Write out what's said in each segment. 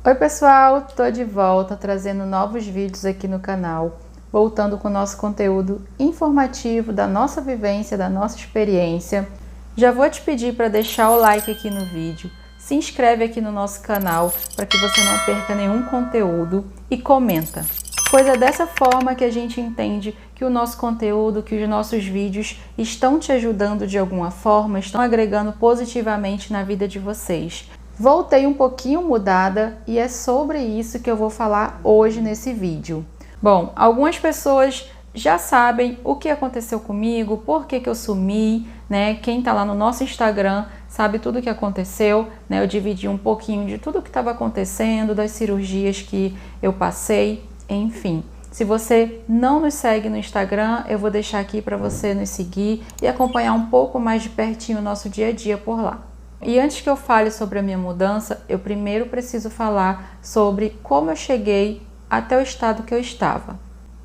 Oi pessoal, tô de volta trazendo novos vídeos aqui no canal, voltando com o nosso conteúdo informativo da nossa vivência, da nossa experiência. Já vou te pedir para deixar o like aqui no vídeo, se inscreve aqui no nosso canal para que você não perca nenhum conteúdo e comenta. Pois é dessa forma que a gente entende que o nosso conteúdo, que os nossos vídeos estão te ajudando de alguma forma, estão agregando positivamente na vida de vocês. Voltei um pouquinho mudada e é sobre isso que eu vou falar hoje nesse vídeo. Bom, algumas pessoas já sabem o que aconteceu comigo, por que eu sumi, né? Quem tá lá no nosso Instagram sabe tudo o que aconteceu, né? Eu dividi um pouquinho de tudo o que estava acontecendo, das cirurgias que eu passei, enfim. Se você não nos segue no Instagram, eu vou deixar aqui para você nos seguir e acompanhar um pouco mais de pertinho o nosso dia a dia por lá. E antes que eu fale sobre a minha mudança, eu primeiro preciso falar sobre como eu cheguei até o estado que eu estava.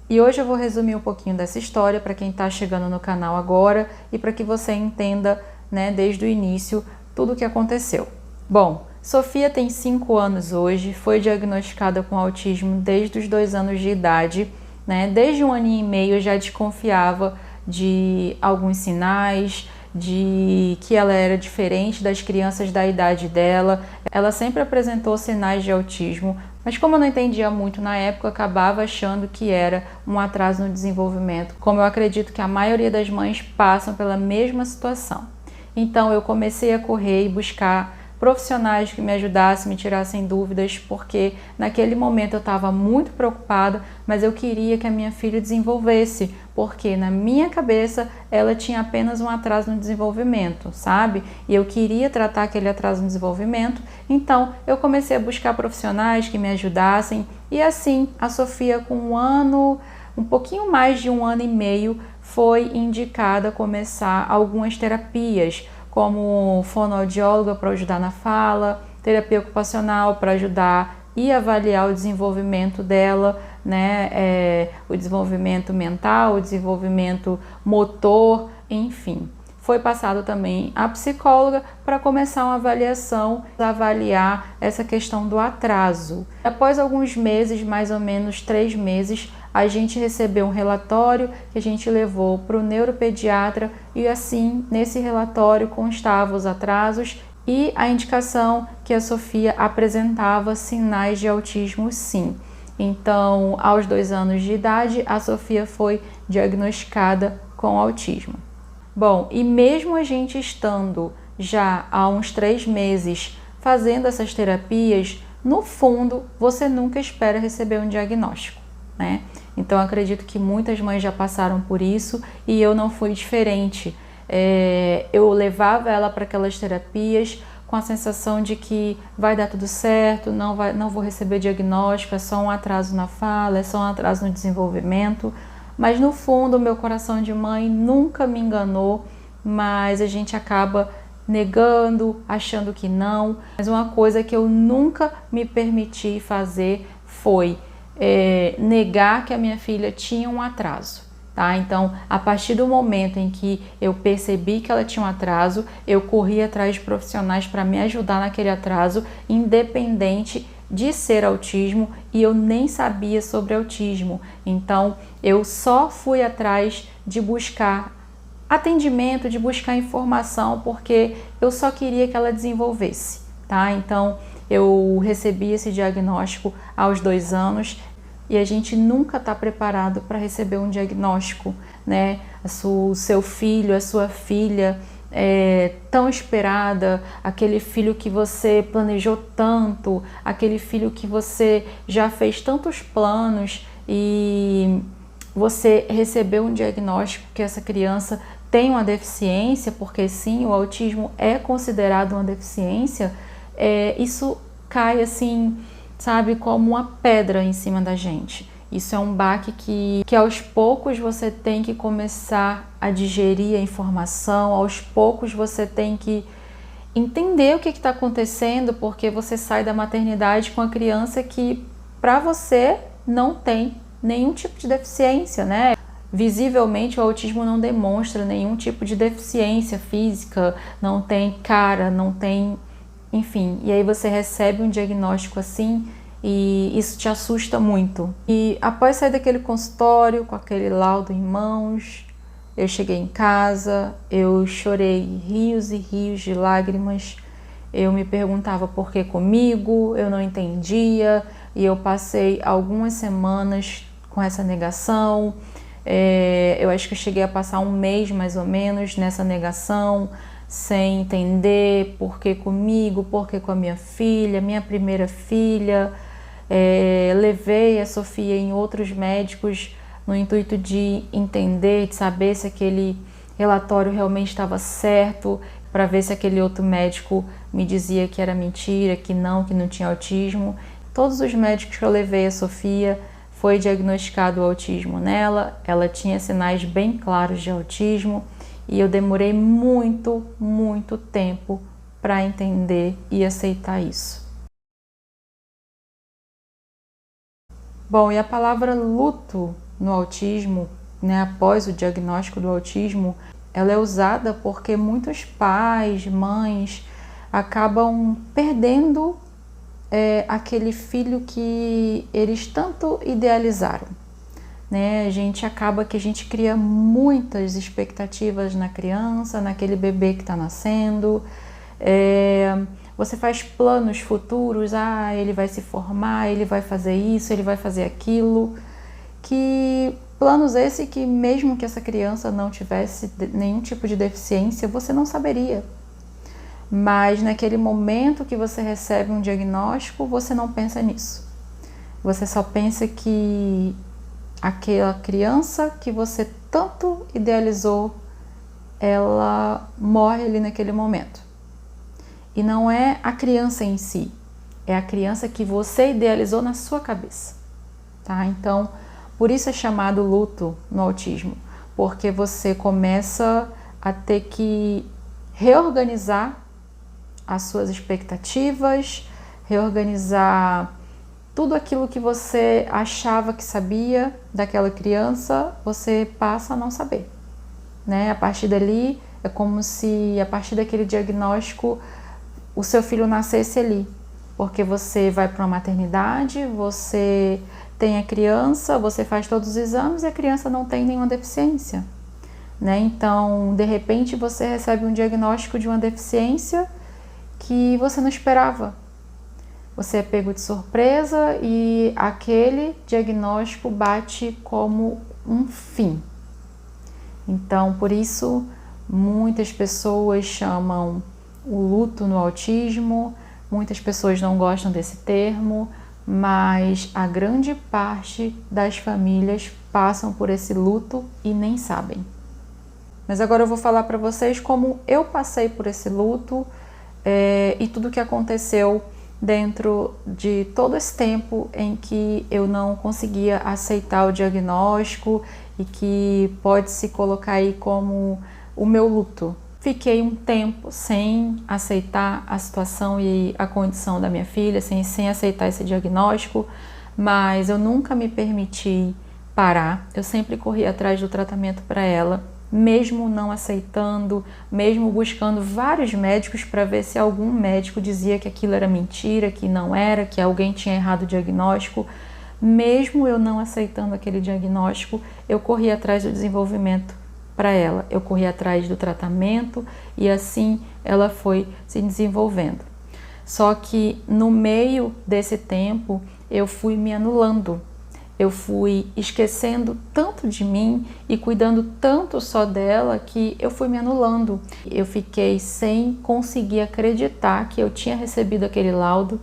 E hoje eu vou resumir um pouquinho dessa história para quem está chegando no canal agora e para que você entenda, né, desde o início tudo o que aconteceu. Bom, Sofia tem 5 anos hoje, foi diagnosticada com autismo desde os 2 anos de idade, né? Desde 1 aninho e meio eu já desconfiava de alguns sinais, de que ela era diferente das crianças da idade dela. Ela sempre apresentou sinais de autismo, mas como eu não entendia muito na época, eu acabava achando que era um atraso no desenvolvimento, como eu acredito que a maioria das mães passam pela mesma situação. Então eu comecei a correr e buscar profissionais que me ajudassem, me tirassem dúvidas, porque naquele momento eu estava muito preocupada, mas eu queria que a minha filha desenvolvesse, porque na minha cabeça ela tinha apenas um atraso no desenvolvimento, sabe? E eu queria tratar aquele atraso no desenvolvimento, então eu comecei a buscar profissionais que me ajudassem, e assim a Sofia, com um pouquinho mais de 1 ano e meio, foi indicada a começar algumas terapias, como fonoaudióloga para ajudar na fala, terapia ocupacional para ajudar e avaliar o desenvolvimento dela, né? O desenvolvimento mental, o desenvolvimento motor, enfim. Foi passado também a psicóloga para começar uma avaliação, avaliar essa questão do atraso. Após alguns meses, mais ou menos 3 meses, a gente recebeu um relatório que a gente levou para o neuropediatra e assim, nesse relatório constavam os atrasos e a indicação que a Sofia apresentava sinais de autismo, sim. Então, aos 2 anos de idade, a Sofia foi diagnosticada com autismo. Bom, e mesmo a gente estando já há uns 3 meses fazendo essas terapias, no fundo, você nunca espera receber um diagnóstico, né? Então, acredito que muitas mães já passaram por isso e eu não fui diferente. Eu levava ela para aquelas terapias com a sensação de que vai dar tudo certo, não vou receber diagnóstico, é só um atraso na fala, é só um atraso no desenvolvimento. Mas no fundo, o meu coração de mãe nunca me enganou, mas a gente acaba negando, achando que não. Mas uma coisa que eu nunca me permiti fazer foi negar que a minha filha tinha um atraso, tá? Então, a partir do momento em que eu percebi que ela tinha um atraso, eu corri atrás de profissionais para me ajudar naquele atraso, independente de ser autismo, e eu nem sabia sobre autismo. Então, eu só fui atrás de buscar atendimento, de buscar informação, porque eu só queria que ela desenvolvesse, tá? Então, eu recebi esse diagnóstico aos 2 anos e a gente nunca está preparado para receber um diagnóstico, né? O seu filho, a sua filha tão esperada, aquele filho que você planejou tanto, aquele filho que você já fez tantos planos e você recebeu um diagnóstico que essa criança tem uma deficiência, porque sim, o autismo é considerado uma deficiência, isso cai assim, sabe, como uma pedra em cima da gente. Isso é um baque que aos poucos você tem que começar a digerir a informação, aos poucos você tem que entender o que está acontecendo, porque você sai da maternidade com a criança que para você não tem nenhum tipo de deficiência, né? Visivelmente o autismo não demonstra nenhum tipo de deficiência física, não tem cara, não tem enfim, e aí você recebe um diagnóstico assim e isso te assusta muito. E após sair daquele consultório com aquele laudo em mãos, eu cheguei em casa, eu chorei rios e rios de lágrimas. Eu me perguntava por que comigo, eu não entendia, e eu passei algumas semanas com essa negação. Eu acho que eu cheguei a passar um mês mais ou menos nessa negação, sem entender por que comigo, por que com a minha primeira filha. Levei a Sofia em outros médicos no intuito de entender, de saber se aquele relatório realmente estava certo, para ver se aquele outro médico me dizia que era mentira, que não tinha autismo. Todos os médicos que eu levei a Sofia, foi diagnosticado o autismo nela, ela tinha sinais bem claros de autismo e eu demorei muito, muito tempo para entender e aceitar isso. Bom, e a palavra luto no autismo, né, após o diagnóstico do autismo, ela é usada porque muitos pais, mães, acabam perdendo aquele filho que eles tanto idealizaram. Né? A gente cria muitas expectativas na criança, naquele bebê que está nascendo. Você faz planos futuros, ele vai se formar, ele vai fazer isso, ele vai fazer aquilo. Que planos esse que mesmo que essa criança não tivesse nenhum tipo de deficiência, você não saberia. Mas naquele momento que você recebe um diagnóstico, você não pensa nisso. Você só pensa que aquela criança que você tanto idealizou, ela morre ali naquele momento. E não é a criança em si, é a criança que você idealizou na sua cabeça. Tá? Então, por isso é chamado luto no autismo, porque você começa a ter que reorganizar as suas expectativas, reorganizar tudo aquilo que você achava que sabia daquela criança, você passa a não saber. Né? A partir dali, é como se a partir daquele diagnóstico o seu filho nascesse ali, porque você vai para uma maternidade, você tem a criança, você faz todos os exames e a criança não tem nenhuma deficiência. Né? Então, de repente, você recebe um diagnóstico de uma deficiência que você não esperava. Você é pego de surpresa e aquele diagnóstico bate como um fim. Então, por isso, muitas pessoas chamam o luto no autismo, muitas pessoas não gostam desse termo, mas a grande parte das famílias passam por esse luto e nem sabem. Mas agora eu vou falar para vocês como eu passei por esse luto e tudo o que aconteceu dentro de todo esse tempo em que eu não conseguia aceitar o diagnóstico e que pode se colocar aí como o meu luto. Fiquei um tempo sem aceitar a situação e a condição da minha filha, sem aceitar esse diagnóstico, mas eu nunca me permiti parar. Eu sempre corri atrás do tratamento para ela, mesmo não aceitando, mesmo buscando vários médicos para ver se algum médico dizia que aquilo era mentira, que não era, que alguém tinha errado o diagnóstico. Mesmo eu não aceitando aquele diagnóstico, eu corri atrás do desenvolvimento para ela. Eu corri atrás do tratamento e assim ela foi se desenvolvendo. Só que no meio desse tempo eu fui me anulando. Eu fui esquecendo tanto de mim e cuidando tanto só dela que eu fui me anulando. Eu fiquei sem conseguir acreditar que eu tinha recebido aquele laudo.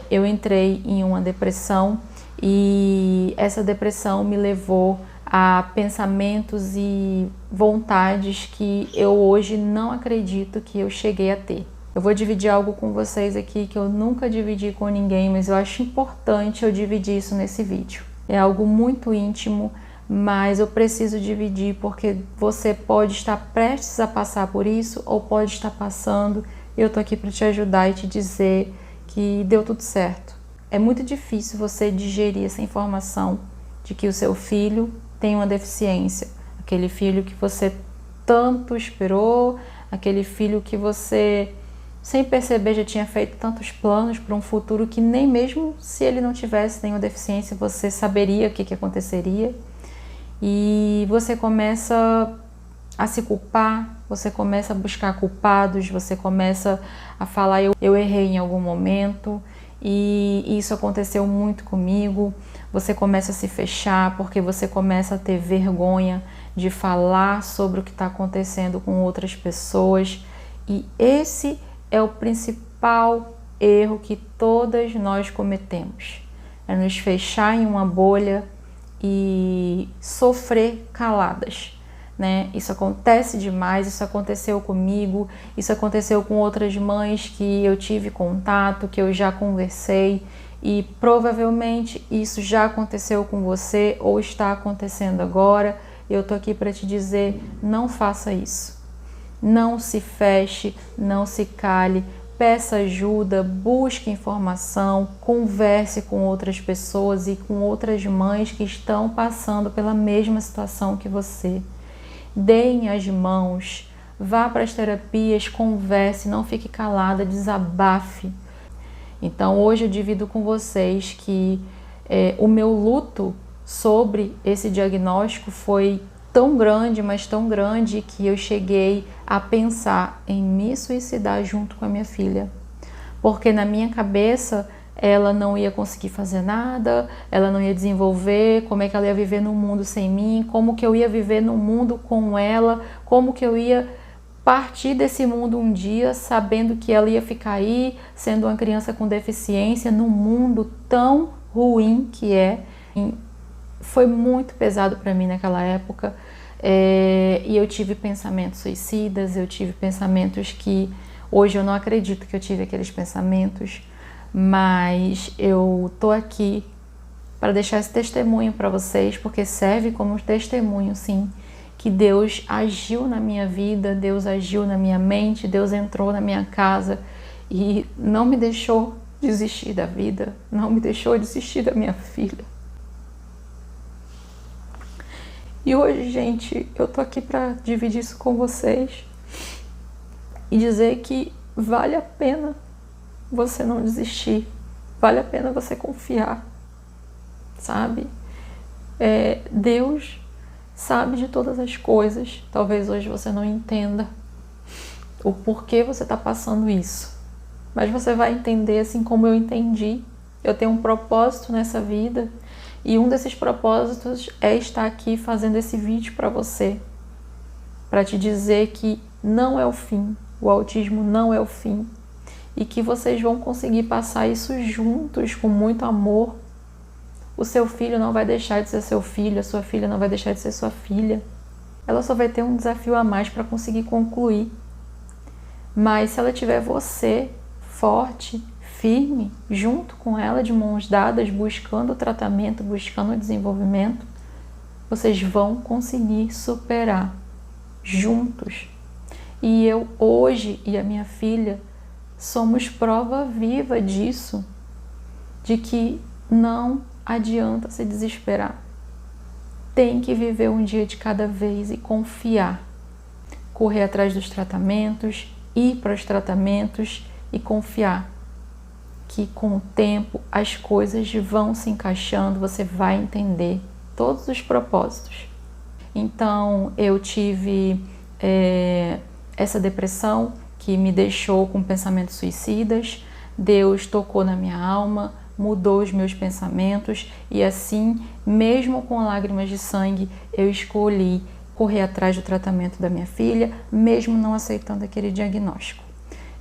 Eu entrei em uma depressão e essa depressão me levou a pensamentos e vontades que eu hoje não acredito que eu cheguei a ter. Eu vou dividir algo com vocês aqui que eu nunca dividi com ninguém, mas eu acho importante eu dividir isso nesse vídeo. É algo muito íntimo, mas eu preciso dividir porque você pode estar prestes a passar por isso ou pode estar passando e eu tô aqui para te ajudar e te dizer que deu tudo certo. É muito difícil você digerir essa informação de que o seu filho tem uma deficiência, aquele filho que você tanto esperou, aquele filho que você sem perceber já tinha feito tantos planos para um futuro que nem mesmo se ele não tivesse nenhuma deficiência você saberia o que aconteceria. E você começa a se culpar, você começa a buscar culpados, você começa a falar eu errei em algum momento, e isso aconteceu muito comigo. Você começa a se fechar porque você começa a ter vergonha de falar sobre o que está acontecendo com outras pessoas, e esse é o principal erro que todas nós cometemos, é nos fechar em uma bolha e sofrer caladas, né? Isso acontece demais, isso aconteceu comigo, isso aconteceu com outras mães que eu tive contato, que eu já conversei, e provavelmente isso já aconteceu com você ou está acontecendo agora. Eu tô aqui para te dizer, não faça isso. Não se feche, não se cale, peça ajuda, busque informação, converse com outras pessoas e com outras mães que estão passando pela mesma situação que você. Deem as mãos, vá para as terapias, converse, não fique calada, desabafe. Então hoje eu divido com vocês que o meu luto sobre esse diagnóstico foi tão grande, mas tão grande, que eu cheguei a pensar em me suicidar junto com a minha filha. Porque na minha cabeça ela não ia conseguir fazer nada, ela não ia desenvolver, como é que ela ia viver no mundo sem mim, como que eu ia viver no mundo com ela, como que eu ia partir desse mundo um dia sabendo que ela ia ficar aí, sendo uma criança com deficiência, num mundo tão ruim que é. Foi muito pesado para mim naquela época, e eu tive pensamentos suicidas, eu tive pensamentos que hoje eu não acredito que eu tive aqueles pensamentos, mas eu tô aqui para deixar esse testemunho para vocês, porque serve como testemunho, sim, que Deus agiu na minha vida, Deus agiu na minha mente, Deus entrou na minha casa e não me deixou desistir da vida, não me deixou desistir da minha filha. E hoje, gente, eu tô aqui para dividir isso com vocês e dizer que vale a pena você não desistir, vale a pena você confiar, sabe? Deus sabe de todas as coisas. Talvez hoje você não entenda o porquê você está passando isso, mas você vai entender assim como eu entendi. Eu tenho um propósito nessa vida, e um desses propósitos é estar aqui fazendo esse vídeo para você, para te dizer que não é o fim, o autismo não é o fim, e que vocês vão conseguir passar isso juntos com muito amor. O seu filho não vai deixar de ser seu filho, a sua filha não vai deixar de ser sua filha. Ela só vai ter um desafio a mais para conseguir concluir. Mas se ela tiver você forte, firme, junto com ela, de mãos dadas, buscando o tratamento, buscando o desenvolvimento, vocês vão conseguir superar juntos. E eu hoje e a minha filha somos prova viva disso, de que não adianta se desesperar. Tem que viver um dia de cada vez e confiar. Correr atrás dos tratamentos, ir para os tratamentos e confiar que com o tempo as coisas vão se encaixando, você vai entender todos os propósitos. Então eu tive essa depressão que me deixou com pensamentos suicidas. Deus tocou na minha alma, mudou os meus pensamentos, e assim, mesmo com lágrimas de sangue, eu escolhi correr atrás do tratamento da minha filha, mesmo não aceitando aquele diagnóstico.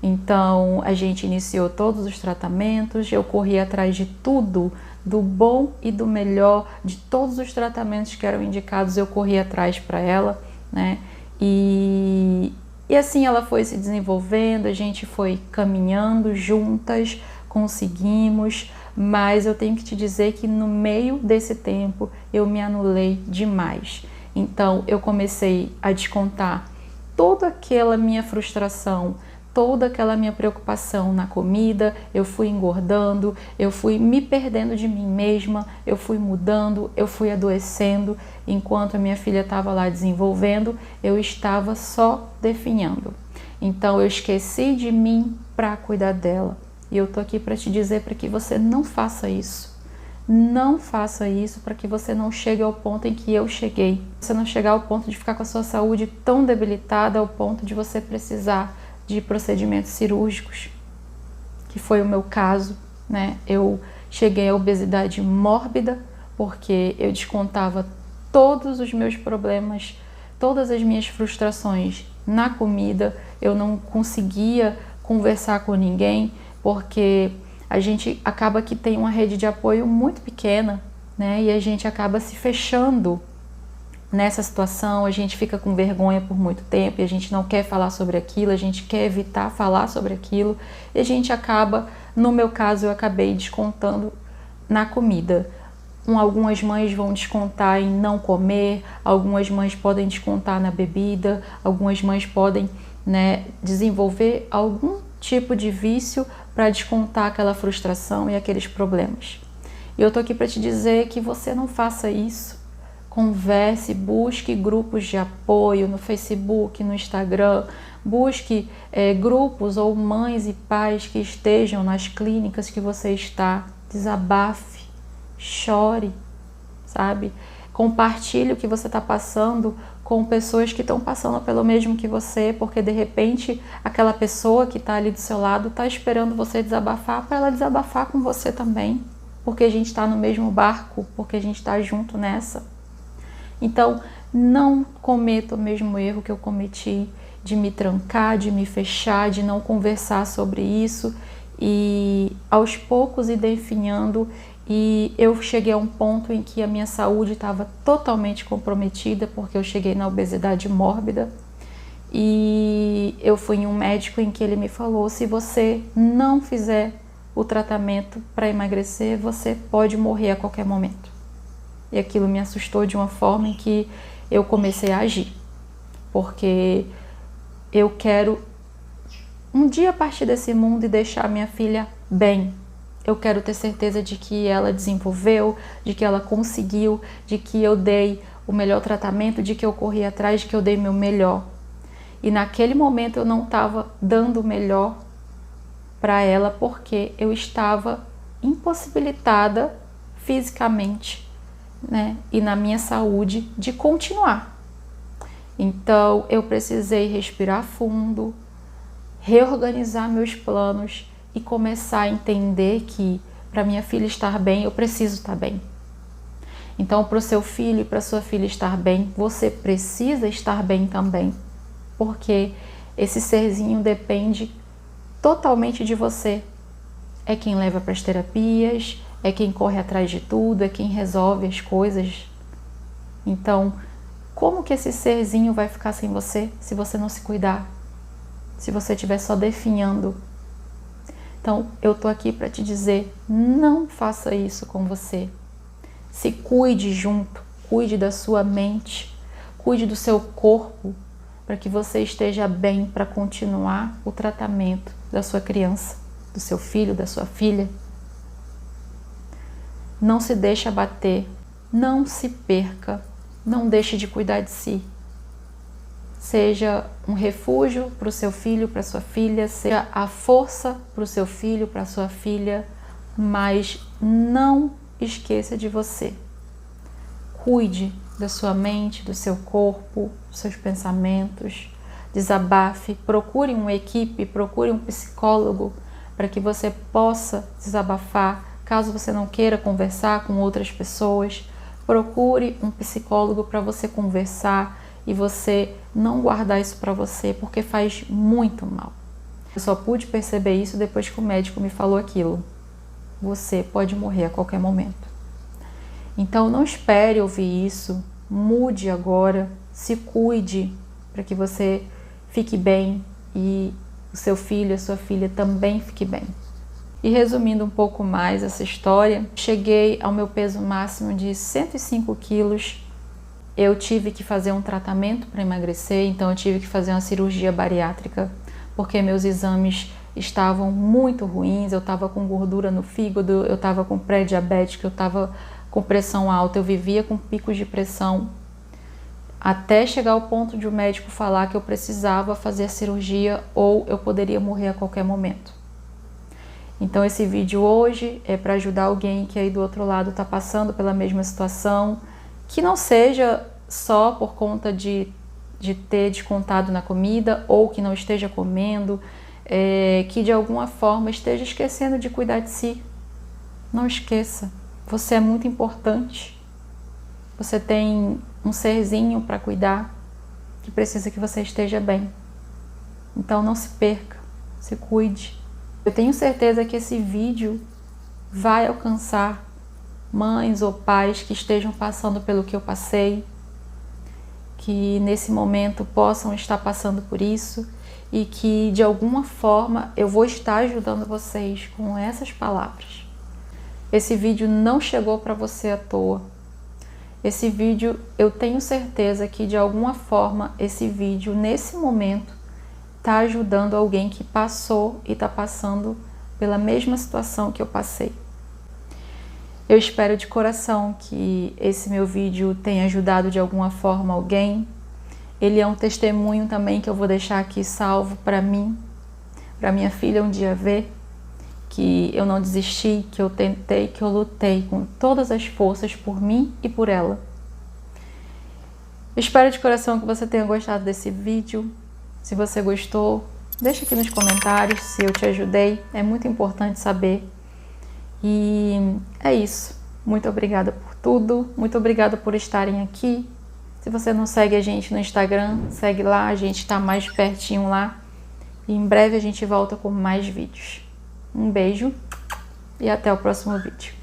Então a gente iniciou todos os tratamentos, eu corri atrás de tudo, do bom e do melhor, de todos os tratamentos que eram indicados, eu corri atrás para ela, né? E assim ela foi se desenvolvendo, a gente foi caminhando juntas, conseguimos, mas eu tenho que te dizer que no meio desse tempo eu me anulei demais. Então eu comecei a descontar toda aquela minha frustração, toda aquela minha preocupação na comida, eu fui engordando, eu fui me perdendo de mim mesma, eu fui mudando, eu fui adoecendo, enquanto a minha filha estava lá desenvolvendo, eu estava só definhando. Então eu esqueci de mim para cuidar dela. E eu tô aqui para te dizer para que você não faça isso. Não faça isso para que você não chegue ao ponto em que eu cheguei. Você não chegar ao ponto de ficar com a sua saúde tão debilitada ao ponto de você precisar de procedimentos cirúrgicos, que foi o meu caso, né? Eu cheguei à obesidade mórbida porque eu descontava todos os meus problemas, todas as minhas frustrações na comida. Eu não conseguia conversar com ninguém porque a gente acaba que tem uma rede de apoio muito pequena, né? E a gente acaba se fechando nessa situação, a gente fica com vergonha por muito tempo e a gente não quer falar sobre aquilo, a gente quer evitar falar sobre aquilo e a gente acaba, no meu caso, eu acabei descontando na comida. Algumas mães vão descontar em não comer, algumas mães podem descontar na bebida, algumas mães podem, né, desenvolver algum tipo de vício para descontar aquela frustração e aqueles problemas. E eu tô aqui para te dizer que você não faça isso. Converse, busque grupos de apoio no Facebook, no Instagram, busque grupos ou mães e pais que estejam nas clínicas que você está, desabafe, chore, sabe? Compartilhe o que você está passando com pessoas que estão passando pelo mesmo que você, porque de repente aquela pessoa que está ali do seu lado está esperando você desabafar para ela desabafar com você também, porque a gente está no mesmo barco, porque a gente está junto nessa. Então, não cometa o mesmo erro que eu cometi de me trancar, de me fechar, de não conversar sobre isso e aos poucos ir definhando. E eu cheguei a um ponto em que a minha saúde estava totalmente comprometida, porque eu cheguei na obesidade mórbida. E eu fui em um médico em que ele me falou: se você não fizer o tratamento para emagrecer, você pode morrer a qualquer momento. E aquilo me assustou de uma forma em que eu comecei a agir, porque eu quero um dia partir desse mundo e deixar minha filha bem. Eu quero ter certeza de que ela desenvolveu, de que ela conseguiu, de que eu dei o melhor tratamento, de que eu corri atrás, de que eu dei meu melhor. E naquele momento eu não estava dando o melhor para ela porque eu estava impossibilitada fisicamente, né? E na minha saúde de continuar. Então eu precisei respirar fundo, reorganizar meus planos e começar a entender que para minha filha estar bem, eu preciso estar bem. Então, para o seu filho e para a sua filha estar bem, você precisa estar bem também, porque esse serzinho depende totalmente de você. É quem leva para as terapias, é quem corre atrás de tudo, é quem resolve as coisas. Então, como que esse serzinho vai ficar sem você se você não se cuidar? Se você estiver só definhando? Então, eu tô aqui para te dizer, não faça isso com você. Se cuide junto, cuide da sua mente, cuide do seu corpo, para que você esteja bem para continuar o tratamento da sua criança, do seu filho, da sua filha. Não se deixe abater, não se perca, não deixe de cuidar de si. Seja um refúgio para o seu filho, para a sua filha, seja a força para o seu filho, para a sua filha, mas não esqueça de você. Cuide da sua mente, do seu corpo, dos seus pensamentos, desabafe, procure uma equipe, procure um psicólogo para que você possa desabafar. Caso você não queira conversar com outras pessoas, procure um psicólogo para você conversar e você não guardar isso para você, porque faz muito mal. Eu só pude perceber isso depois que o médico me falou aquilo. Você pode morrer a qualquer momento. Então não espere ouvir isso, mude agora, se cuide para que você fique bem e o seu filho, a sua filha também fique bem. E resumindo um pouco mais essa história, cheguei ao meu peso máximo de 105 quilos. Eu tive que fazer um tratamento para emagrecer, então eu tive que fazer uma cirurgia bariátrica, porque meus exames estavam muito ruins, eu estava com gordura no fígado, eu estava com pré-diabético, eu estava com pressão alta, eu vivia com picos de pressão até chegar ao ponto de o médico falar que eu precisava fazer a cirurgia ou eu poderia morrer a qualquer momento. Então esse vídeo hoje é para ajudar alguém que aí do outro lado está passando pela mesma situação, que não seja só por conta de ter descontado na comida ou que não esteja comendo, que de alguma forma esteja esquecendo de cuidar de si. Não esqueça, você é muito importante. Você tem um serzinho para cuidar que precisa que você esteja bem. Então não se perca, se cuide. Eu tenho certeza que esse vídeo vai alcançar mães ou pais que estejam passando pelo que eu passei, que nesse momento possam estar passando por isso e que de alguma forma eu vou estar ajudando vocês com essas palavras. Esse vídeo não chegou para você à toa. Esse vídeo, eu tenho certeza que de alguma forma esse vídeo nesse momento está ajudando alguém que passou e está passando pela mesma situação que eu passei. Eu espero de coração que esse meu vídeo tenha ajudado de alguma forma alguém. Ele é um testemunho também que eu vou deixar aqui salvo para mim, para minha filha um dia ver que eu não desisti, que eu tentei, que eu lutei com todas as forças por mim e por ela. Eu espero de coração que você tenha gostado desse vídeo. Se você gostou, deixa aqui nos comentários se eu te ajudei. É muito importante saber. E é isso. Muito obrigada por tudo. Muito obrigada por estarem aqui. Se você não segue a gente no Instagram, segue lá. A gente está mais pertinho lá. E em breve a gente volta com mais vídeos. Um beijo e até o próximo vídeo.